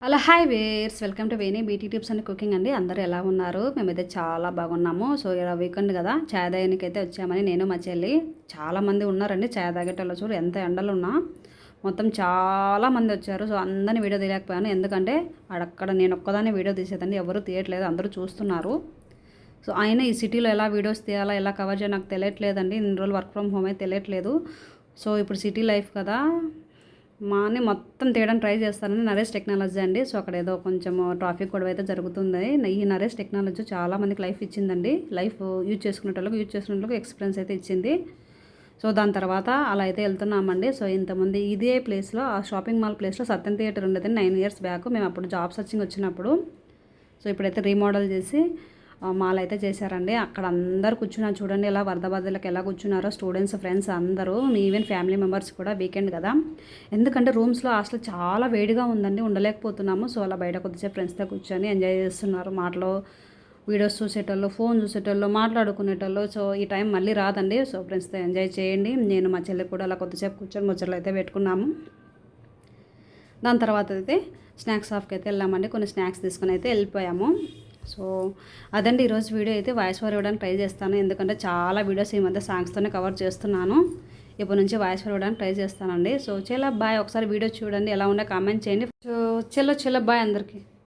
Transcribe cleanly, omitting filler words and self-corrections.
Hello hi wears welcome to Veni beauty tips and cooking అండి. అందరూ ఎలా ఉన్నారు? మేమైతే చాలా బాగున్నాము. సో ఇలా వీకెండ్ కదా, చాయ్ తాగడానికి అయితే వచ్చామని నేను మా చెల్లి. చాలామంది ఉన్నారండి చాయ్ తాగేటోళ్ళు. చూడు ఎంత ఎండలు ఉన్నా మొత్తం చాలామంది వచ్చారు. సో అందరిని వీడియో తీయలేకపోయాను, ఎందుకంటే అక్కడ నేను ఒక్కదాన్ని వీడియో తీసేదండి, ఎవరు తీయట్లేదు, అందరూ చూస్తున్నారు. సో ఆయన ఈ సిటీలో ఎలా వీడియోస్ తీయాలా, ఎలా కవర్ చేయాలో నాకు తెలియట్లేదండి. ఇన్ని రోజులు వర్క్ ఫ్రమ్ హోమ్ అయితే తెలియట్లేదు. సో ఇప్పుడు సిటీ లైఫ్ కదా, మాని మొత్తం తీయడానికి ట్రై చేస్తానని నరేష్ టెక్నాలజీ అండి. సో అక్కడ ఏదో కొంచెం ట్రాఫిక్ గొడవ అయితే జరుగుతుంది. ఈ నరేష్ టెక్నాలజీ చాలా మందికి లైఫ్ ఇచ్చిందండి. లైఫ్ యూజ్ చేసుకునేటోళ్ళకి ఎక్స్పీరియన్స్ అయితే ఇచ్చింది. సో దాని తర్వాత అలా అయితే వెళ్తున్నామండి. సో ఇంతమంది ఇదే ప్లేస్లో, ఆ షాపింగ్ మాల్ ప్లేస్లో సత్యం థియేటర్ ఉండేది 9 years బ్యాక్. మేము అప్పుడు జాబ్ సర్చింగ్ వచ్చినప్పుడు. సో ఇప్పుడైతే రీమోడల్ చేసి మాల్ అయితే చేశారండి. అక్కడ అందరు కూర్చున్నారు చూడండి, ఎలా వరద బాధలకు ఎలా కూర్చున్నారో స్టూడెంట్స్, ఫ్రెండ్స్ అందరూ, ఈవెన్ ఫ్యామిలీ మెంబర్స్ కూడా. వీకెండ్ కదా, ఎందుకంటే రూమ్స్లో అసలు చాలా వేడిగా ఉందండి, ఉండలేకపోతున్నాము. సో అలా బయట కొద్దిసేపు ఫ్రెండ్స్తో కూర్చొని ఎంజాయ్ చేస్తున్నారు. మాటలు, వీడియోస్ చూసేటోళ్ళు, ఫోన్ చూసేటోళ్ళు, మాట్లాడుకునేటోళ్ళు. సో ఈ టైం మళ్ళీ రాదండి. సో ఫ్రెండ్స్తో ఎంజాయ్ చేయండి. నేను మా చెల్లి కూడా అలా కొద్దిసేపు కూర్చొని ముచ్చట్లు అయితే పెట్టుకున్నాము. దాని తర్వాత అయితే స్నాక్స్ షాప్కి అయితే వెళ్ళామండి. కొన్ని స్నాక్స్ తీసుకొని అయితే వెళ్ళిపోయాము. సో అదండి ఈరోజు వీడియో. అయితే వాయిస్ ఓవర్ ఇవ్వడానికి ట్రై చేస్తాను, ఎందుకంటే చాలా వీడియోస్ ఈ మధ్య సాంగ్స్తోనే కవర్ చేస్తున్నాను. ఇప్పటి నుంచి వాయిస్ ఓవర్ ఇవ్వడానికి ట్రై చేస్తానండి. సో చాలా బాయ్. ఒకసారి వీడియో చూడండి, ఎలా ఉండే కామెంట్ చేయండి. సో చలో బాయ్ అందరికీ.